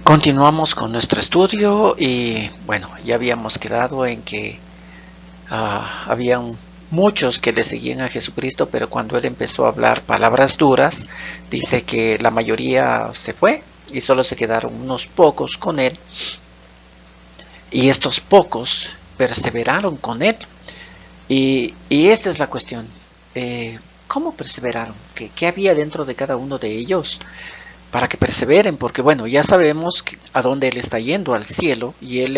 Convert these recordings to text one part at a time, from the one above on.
Continuamos con nuestro estudio y bueno, ya habíamos quedado en que habían muchos que le seguían a Jesucristo, pero cuando él empezó a hablar palabras duras, dice que la mayoría se fue y solo se quedaron unos pocos con él, y estos pocos perseveraron con él. Y esta es la cuestión. ¿Cómo perseveraron? ¿Qué había dentro de cada uno de ellos para que perseveren? Porque bueno, ya sabemos a dónde él está yendo, al cielo, y él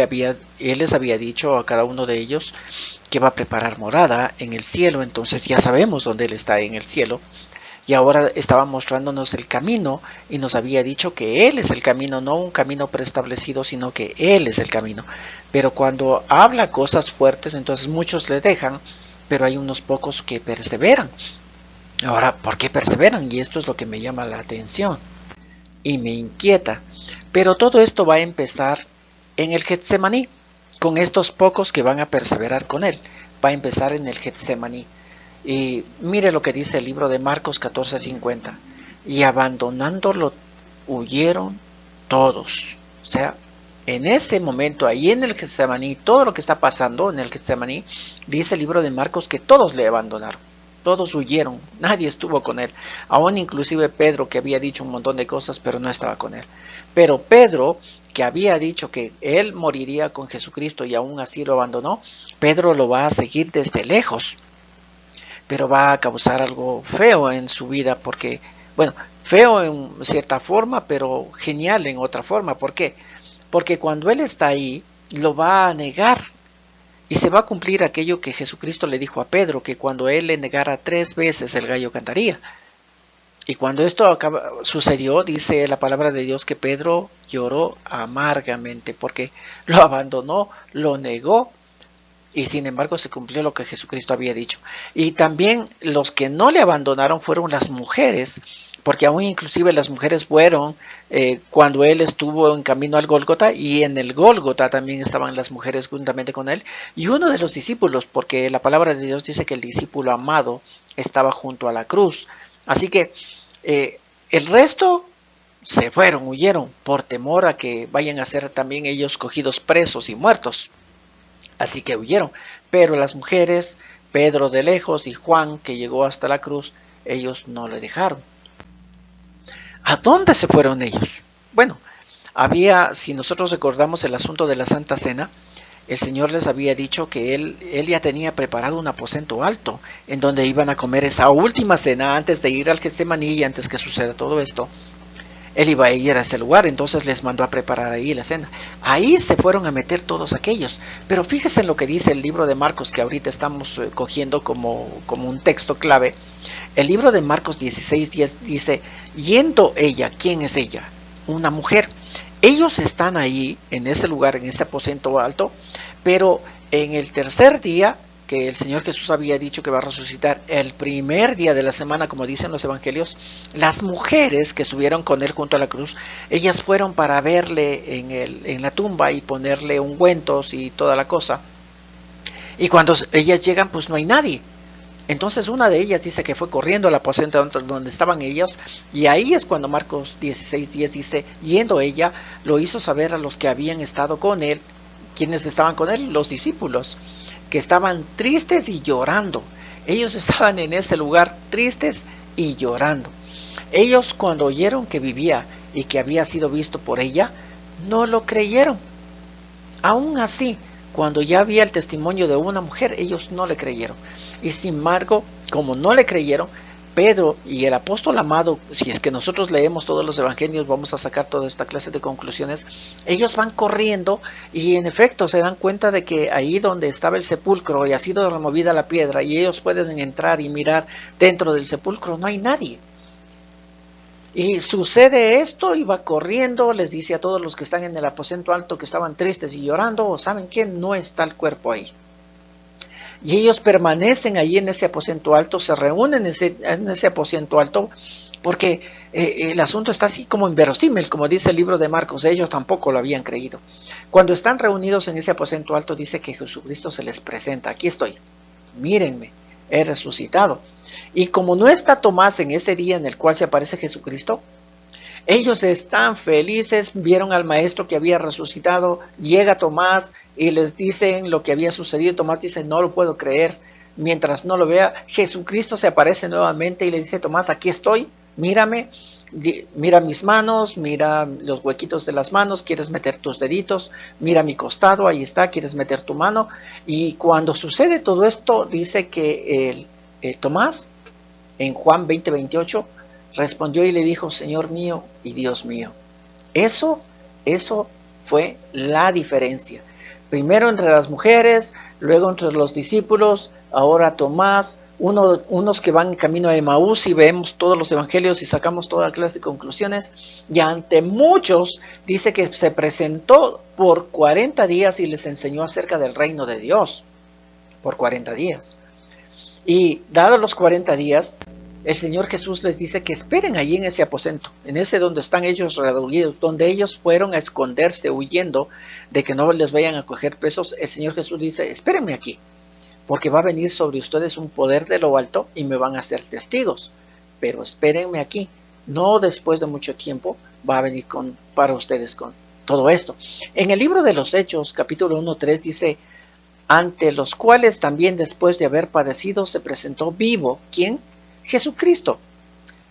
les había dicho a cada uno de ellos que va a preparar morada en el cielo. Entonces ya sabemos dónde él está, en el cielo, y ahora estaba mostrándonos el camino y nos había dicho que él es el camino, no un camino preestablecido, sino que él es el camino. Pero cuando habla cosas fuertes, entonces muchos le dejan, pero hay unos pocos que perseveran. Ahora, ¿por qué perseveran? Y esto es lo que me llama la atención y me inquieta. Pero todo esto va a empezar en el Getsemaní, con estos pocos que van a perseverar con él. Va a empezar en el Getsemaní. Y mire lo que dice el libro de Marcos 14:50. Y abandonándolo, huyeron todos. O sea, en ese momento, ahí en el Getsemaní, todo lo que está pasando en el Getsemaní, dice el libro de Marcos que todos le abandonaron. Todos huyeron, nadie estuvo con él. Aún inclusive Pedro, que había dicho un montón de cosas, pero no estaba con él. Pero Pedro, que había dicho que él moriría con Jesucristo y aún así lo abandonó, Pedro lo va a seguir desde lejos, pero va a causar algo feo en su vida, porque, bueno, feo en cierta forma, pero genial en otra forma. ¿Por qué? Porque cuando él está ahí, lo va a negar, y se va a cumplir aquello que Jesucristo le dijo a Pedro, que cuando él le negara 3 veces el gallo cantaría. Y cuando esto sucedió, dice la palabra de Dios que Pedro lloró amargamente, porque lo abandonó, lo negó, y sin embargo se cumplió lo que Jesucristo había dicho. Y también los que no le abandonaron fueron las mujeres, porque aún inclusive las mujeres fueron cuando él estuvo en camino al Gólgota, y en el Gólgota también estaban las mujeres juntamente con él, y uno de los discípulos, porque la palabra de Dios dice que el discípulo amado estaba junto a la cruz. Así que el resto se fueron, huyeron, por temor a que vayan a ser también ellos cogidos presos y muertos. Así que huyeron, pero las mujeres, Pedro de lejos y Juan, que llegó hasta la cruz, ellos no le dejaron. ¿A dónde se fueron ellos? Bueno, si nosotros recordamos el asunto de la Santa Cena, el Señor les había dicho que él ya tenía preparado un aposento alto, en donde iban a comer esa última cena antes de ir al Getsemaní y antes que suceda todo esto. Él iba a ir a ese lugar, entonces les mandó a preparar ahí la cena. Ahí se fueron a meter todos aquellos. Pero fíjense en lo que dice el libro de Marcos, que ahorita estamos cogiendo como un texto clave. El libro de Marcos 16:10 dice, yendo ella, ¿quién es ella? Una mujer. Ellos están ahí, en ese lugar, en ese aposento alto, pero en el tercer día, que el Señor Jesús había dicho que va a resucitar el primer día de la semana, como dicen los evangelios, las mujeres que estuvieron con él junto a la cruz, ellas fueron para verle en la tumba y ponerle ungüentos y toda la cosa. Y cuando ellas llegan, pues no hay nadie. Entonces una de ellas dice que fue corriendo al aposento donde estaban ellas, y ahí es cuando Marcos 16:10 dice, yendo ella, lo hizo saber a los que habían estado con él. ¿Quiénes estaban con él? Los discípulos, que estaban tristes y llorando. Ellos estaban en ese lugar tristes y llorando. Ellos, cuando oyeron que vivía y que había sido visto por ella, no lo creyeron. Aún así, cuando ya había el testimonio de una mujer, ellos no le creyeron. Y sin embargo, como no le creyeron, Pedro y el apóstol amado, si es que nosotros leemos todos los evangelios, vamos a sacar toda esta clase de conclusiones. Ellos van corriendo y en efecto se dan cuenta de que ahí donde estaba el sepulcro y ha sido removida la piedra, y ellos pueden entrar y mirar dentro del sepulcro, no hay nadie. Y sucede esto y va corriendo, les dice a todos los que están en el aposento alto, que estaban tristes y llorando, ¿saben qué? No está el cuerpo ahí. Y ellos permanecen allí en ese aposento alto, se reúnen en ese aposento alto, porque el asunto está así como inverosímil, como dice el libro de Marcos. Ellos tampoco lo habían creído. Cuando están reunidos en ese aposento alto, dice que Jesucristo se les presenta. Aquí estoy, mírenme, he resucitado. Y como no está Tomás en ese día en el cual se aparece Jesucristo, Ellos están felices, vieron al maestro que había resucitado, llega Tomás y les dicen lo que había sucedido. Tomás dice, no lo puedo creer. Mientras no lo vea, Jesucristo se aparece nuevamente y le dice, Tomás, aquí estoy, mírame, mira mis manos, mira los huequitos de las manos, quieres meter tus deditos, mira mi costado, ahí está, quieres meter tu mano. Y cuando sucede todo esto, dice que Tomás, en Juan 20:28, respondió y le dijo, Señor mío y Dios mío. Eso fue la diferencia. Primero entre las mujeres, luego entre los discípulos, ahora Tomás, unos que van en camino a Emaús y vemos todos los evangelios y sacamos toda clase de conclusiones. Y ante muchos dice que se presentó por 40 días y les enseñó acerca del reino de Dios. Por 40 días. Y dados los 40 días, el Señor Jesús les dice que esperen allí en ese aposento, en ese donde están ellos reunidos, donde ellos fueron a esconderse huyendo de que no les vayan a coger presos. El Señor Jesús dice, espérenme aquí, porque va a venir sobre ustedes un poder de lo alto y me van a ser testigos, pero espérenme aquí, no después de mucho tiempo va a venir para ustedes con todo esto. En el libro de los Hechos, capítulo 1:3 dice, ante los cuales también después de haber padecido se presentó vivo, ¿quién? Jesucristo,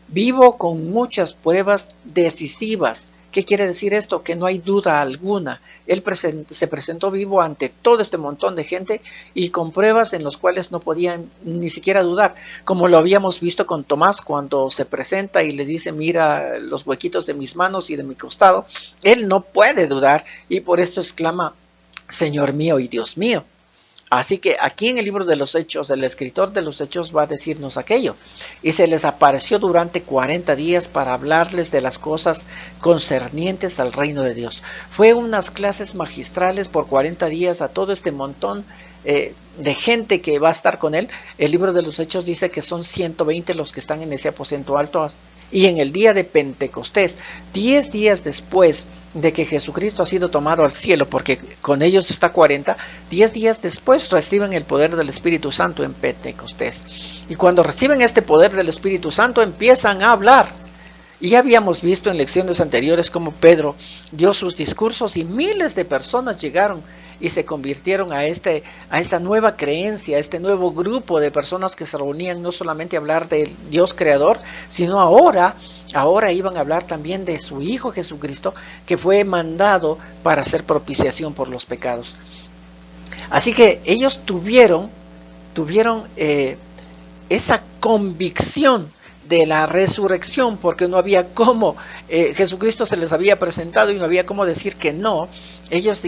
vivo con muchas pruebas decisivas. ¿Qué quiere decir esto? Que no hay duda alguna. Él se presentó vivo ante todo este montón de gente y con pruebas en las cuales no podían ni siquiera dudar, como lo habíamos visto con Tomás cuando se presenta y le dice, mira los huequitos de mis manos y de mi costado. Él no puede dudar y por eso exclama, Señor mío y Dios mío. Así que aquí en el libro de los Hechos, el escritor de los Hechos va a decirnos aquello. Y se les apareció durante 40 días para hablarles de las cosas concernientes al reino de Dios. Fue unas clases magistrales por 40 días a todo este montón de gente que va a estar con él. El libro de los Hechos dice que son 120 los que están en ese aposento alto. Y en el día de Pentecostés, 10 días después de que Jesucristo ha sido tomado al cielo, porque con ellos está 40, 10 días después reciben el poder del Espíritu Santo en Pentecostés. Y cuando reciben este poder del Espíritu Santo empiezan a hablar. Y ya habíamos visto en lecciones anteriores cómo Pedro dio sus discursos y miles de personas llegaron y se convirtieron a esta nueva creencia, a este nuevo grupo de personas que se reunían no solamente a hablar del Dios creador, sino ahora iban a hablar también de su Hijo Jesucristo, que fue mandado para hacer propiciación por los pecados. Así que ellos tuvieron esa convicción de la resurrección, porque no había cómo, Jesucristo se les había presentado y no había cómo decir que no. Ellos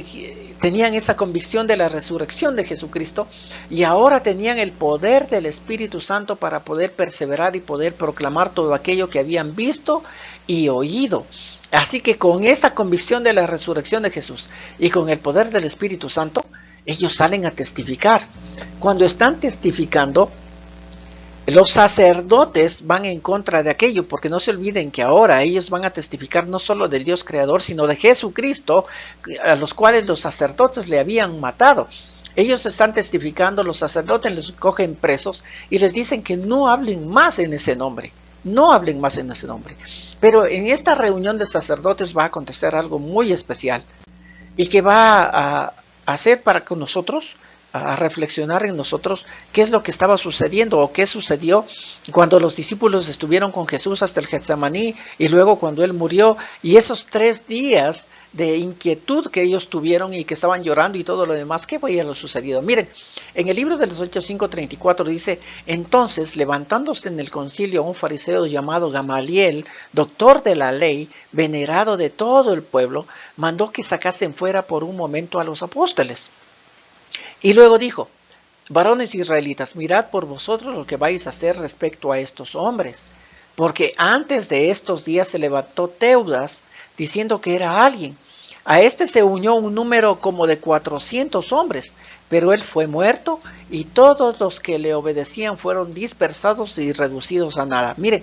tenían esa convicción de la resurrección de Jesucristo y ahora tenían el poder del Espíritu Santo para poder perseverar y poder proclamar todo aquello que habían visto y oído. Así que con esta convicción de la resurrección de Jesús y con el poder del Espíritu Santo, ellos salen a testificar. Cuando están testificando, los sacerdotes van en contra de aquello, porque no se olviden que ahora ellos van a testificar no solo del Dios creador, sino de Jesucristo, a los cuales los sacerdotes le habían matado. Ellos están testificando, los sacerdotes les cogen presos y les dicen que no hablen más en ese nombre. No hablen más en ese nombre. Pero en esta reunión de sacerdotes va a acontecer algo muy especial y que va a hacer para que nosotros, a reflexionar en nosotros qué es lo que estaba sucediendo o qué sucedió cuando los discípulos estuvieron con Jesús hasta el Getsemaní y luego cuando Él murió y esos 3 días de inquietud que ellos tuvieron y que estaban llorando y todo lo demás. ¿Qué fue lo sucedido? Miren, en el libro de los Hechos 5:34 dice, entonces levantándose en el concilio un fariseo llamado Gamaliel, doctor de la ley, venerado de todo el pueblo, mandó que sacasen fuera por un momento a los apóstoles. Y luego dijo, varones israelitas, mirad por vosotros lo que vais a hacer respecto a estos hombres, porque antes de estos días se levantó Teudas diciendo que era alguien. A este se unió un número como de 400 hombres, pero él fue muerto y todos los que le obedecían fueron dispersados y reducidos a nada. Mire,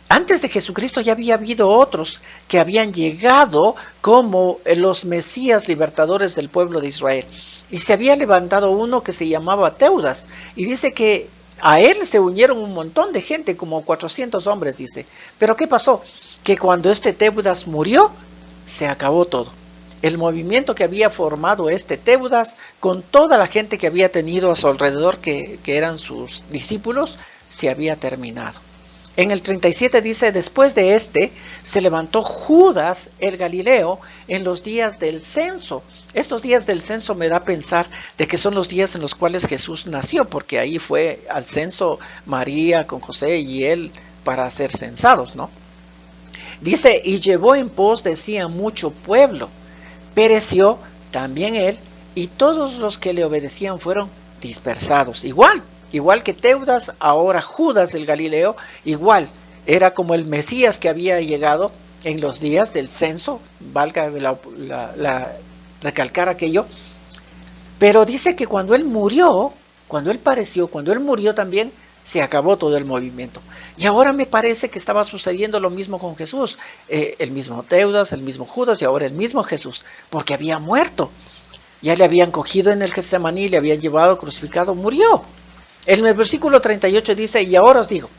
antes de Jesucristo ya había habido otros que habían llegado como los Mesías libertadores del pueblo de Israel. Y se había levantado uno que se llamaba Teudas. Y dice que a él se unieron un montón de gente, como 400 hombres, dice. Pero ¿qué pasó? que cuando este Teudas murió, se acabó todo. El movimiento que había formado este Teudas, con toda la gente que había tenido a su alrededor, que eran sus discípulos, se había terminado. En el 37 dice, después de este, se levantó Judas el Galileo en los días del censo. Estos días del censo me da a pensar de que son los días en los cuales Jesús nació, porque ahí fue al censo María con José y él para ser censados, ¿no? Dice, y llevó en pos de sí a mucho pueblo. Pereció también él, y todos los que le obedecían fueron dispersados. Igual que Teudas, ahora Judas del Galileo, igual, era como el Mesías que había llegado en los días del censo, valga recalcar aquello, pero dice que cuando él murió, cuando él pareció, cuando él murió también, se acabó todo el movimiento. Y ahora me parece que estaba sucediendo lo mismo con Jesús, el mismo Teudas, el mismo Judas y ahora el mismo Jesús, porque había muerto. Ya le habían cogido en el Getsemaní, le habían llevado crucificado, murió. En el versículo 38 dice, y ahora os digo,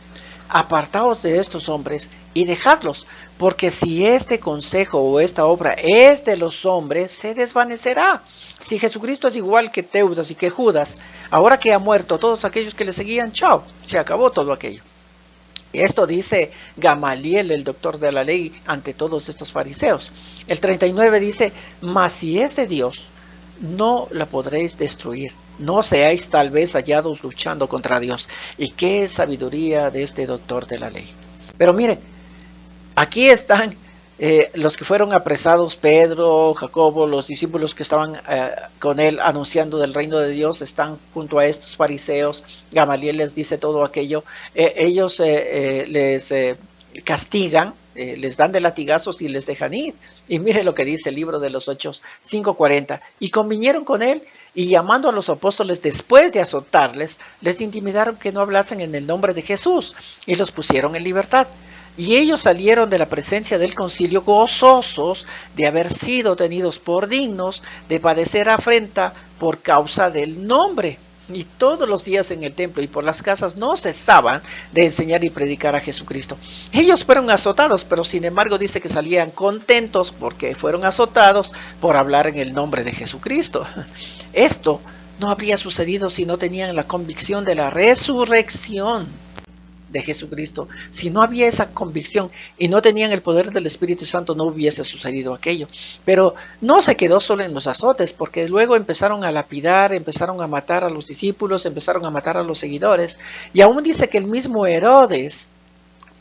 apartaos de estos hombres y dejadlos, porque si este consejo o esta obra es de los hombres, se desvanecerá. Si Jesucristo es igual que Teudas y que Judas, ahora que ha muerto todos aquellos que le seguían, chao, se acabó todo aquello. Esto dice Gamaliel, el doctor de la ley, ante todos estos fariseos. El 39 dice, mas si es de Dios, no la podréis destruir, no seáis tal vez hallados luchando contra Dios. Y qué sabiduría de este doctor de la ley. Pero miren, aquí están los que fueron apresados, Pedro, Jacobo, los discípulos que estaban con él anunciando del reino de Dios, están junto a estos fariseos. Gamaliel les dice todo aquello. Ellos les castigan, les dan de latigazos y les dejan ir. Y mire lo que dice el libro de los Hechos 5:40. Y convinieron con él, y llamando a los apóstoles después de azotarles, les intimidaron que no hablasen en el nombre de Jesús, y los pusieron en libertad. Y ellos salieron de la presencia del concilio gozosos de haber sido tenidos por dignos de padecer afrenta por causa del nombre. Y todos los días en el templo y por las casas no cesaban de enseñar y predicar a Jesucristo. Ellos fueron azotados, pero sin embargo dice que salían contentos porque fueron azotados por hablar en el nombre de Jesucristo. Esto no habría sucedido si no tenían la convicción de la resurrección de Jesucristo. Si no había esa convicción y no tenían el poder del Espíritu Santo, no hubiese sucedido aquello. Pero no se quedó solo en los azotes, porque luego empezaron a lapidar, empezaron a matar a los discípulos, empezaron a matar a los seguidores. Y aún dice que el mismo Herodes,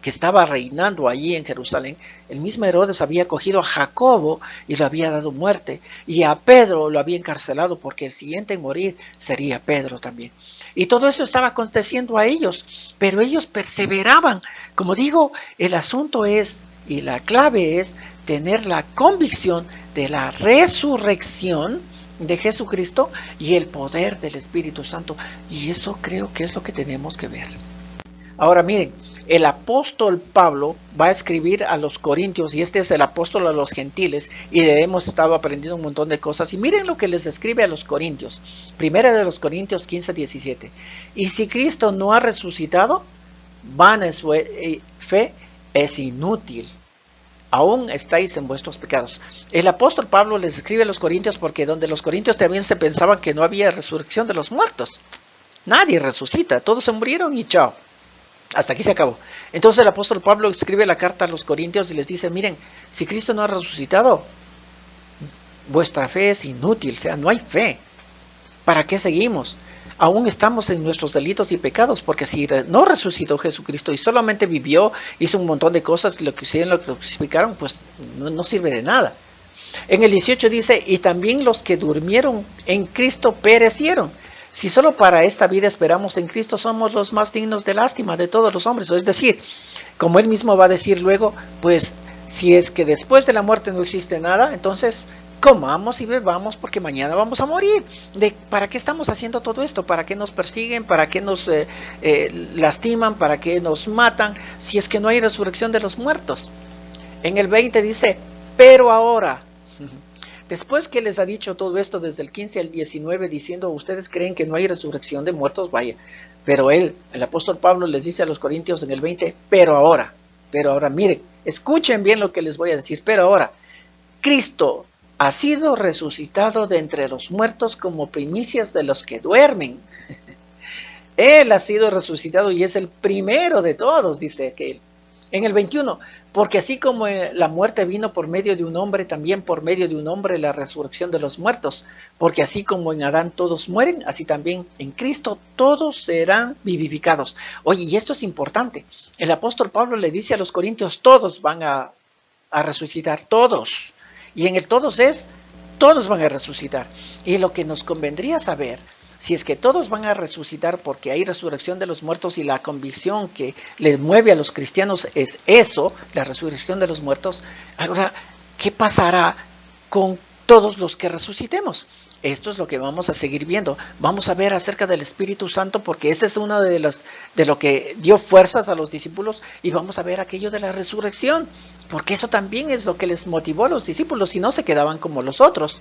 que estaba reinando allí en Jerusalén, el mismo Herodes había cogido a Jacobo y lo había dado muerte, y a Pedro lo había encarcelado, porque el siguiente en morir sería Pedro también. Y todo esto estaba aconteciendo a ellos, pero ellos perseveraban. Como digo, el asunto es, y la clave es, tener la convicción de la resurrección de Jesucristo y el poder del Espíritu Santo. Y eso creo que es lo que tenemos que ver. Ahora miren, el apóstol Pablo va a escribir a los corintios, y este es el apóstol a los gentiles, y hemos estado aprendiendo un montón de cosas. Y miren lo que les escribe a los corintios. Primera de los Corintios 15:17. Y si Cristo no ha resucitado, vana es su fe, es inútil. Aún estáis en vuestros pecados. El apóstol Pablo les escribe a los corintios porque donde los corintios también se pensaban que no había resurrección de los muertos. Nadie resucita, todos se murieron y chao. Hasta aquí se acabó. Entonces el apóstol Pablo escribe la carta a los corintios y les dice, miren, si Cristo no ha resucitado, vuestra fe es inútil, o sea, no hay fe. ¿Para qué seguimos? Aún estamos en nuestros delitos y pecados, porque si no resucitó Jesucristo y solamente vivió, hizo un montón de cosas, lo que hicieron, lo que crucificaron, pues no sirve de nada. En el 18 dice, y también los que durmieron en Cristo perecieron. Si solo para esta vida esperamos en Cristo, somos los más dignos de lástima de todos los hombres. Es decir, como él mismo va a decir luego, pues si es que después de la muerte no existe nada, entonces comamos y bebamos porque mañana vamos a morir. ¿Para qué estamos haciendo todo esto? ¿Para qué nos persiguen? ¿Para qué nos lastiman? ¿Para qué nos matan? Si es que no hay resurrección de los muertos. En el 20 dice, pero ahora... Después que les ha dicho todo esto desde el 15 al 19 diciendo, ustedes creen que no hay resurrección de muertos, vaya. Pero el apóstol Pablo les dice a los corintios en el 20, pero ahora miren, Escuchen bien lo que les voy a decir. Pero ahora, Cristo ha sido resucitado de entre los muertos como primicias de los que duermen. Él ha sido resucitado y es el primero de todos, dice aquel. En el 21, porque así como la muerte vino por medio de un hombre, también por medio de un hombre la resurrección de los muertos. Porque así como en Adán todos mueren, así también en Cristo todos serán vivificados. Oye, y esto es importante. El apóstol Pablo le dice a los corintios, todos van a resucitar, todos. Y en el todos van a resucitar. Y lo que nos convendría saber, si es que todos van a resucitar porque hay resurrección de los muertos y la convicción que le mueve a los cristianos es eso, la resurrección de los muertos, ahora, ¿qué pasará con todos los que resucitemos? Esto es lo que vamos a seguir viendo. Vamos a ver acerca del Espíritu Santo porque esa es una de lo que dio fuerzas a los discípulos, y vamos a ver aquello de la resurrección, porque eso también es lo que les motivó a los discípulos, si no se quedaban como los otros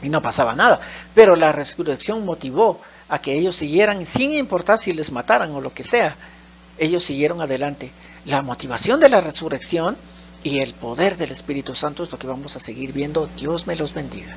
y no pasaba nada. Pero la resurrección motivó a que ellos siguieran, sin importar si les mataran o lo que sea, ellos siguieron adelante. La motivación de la resurrección y el poder del Espíritu Santo es lo que vamos a seguir viendo. Dios me los bendiga.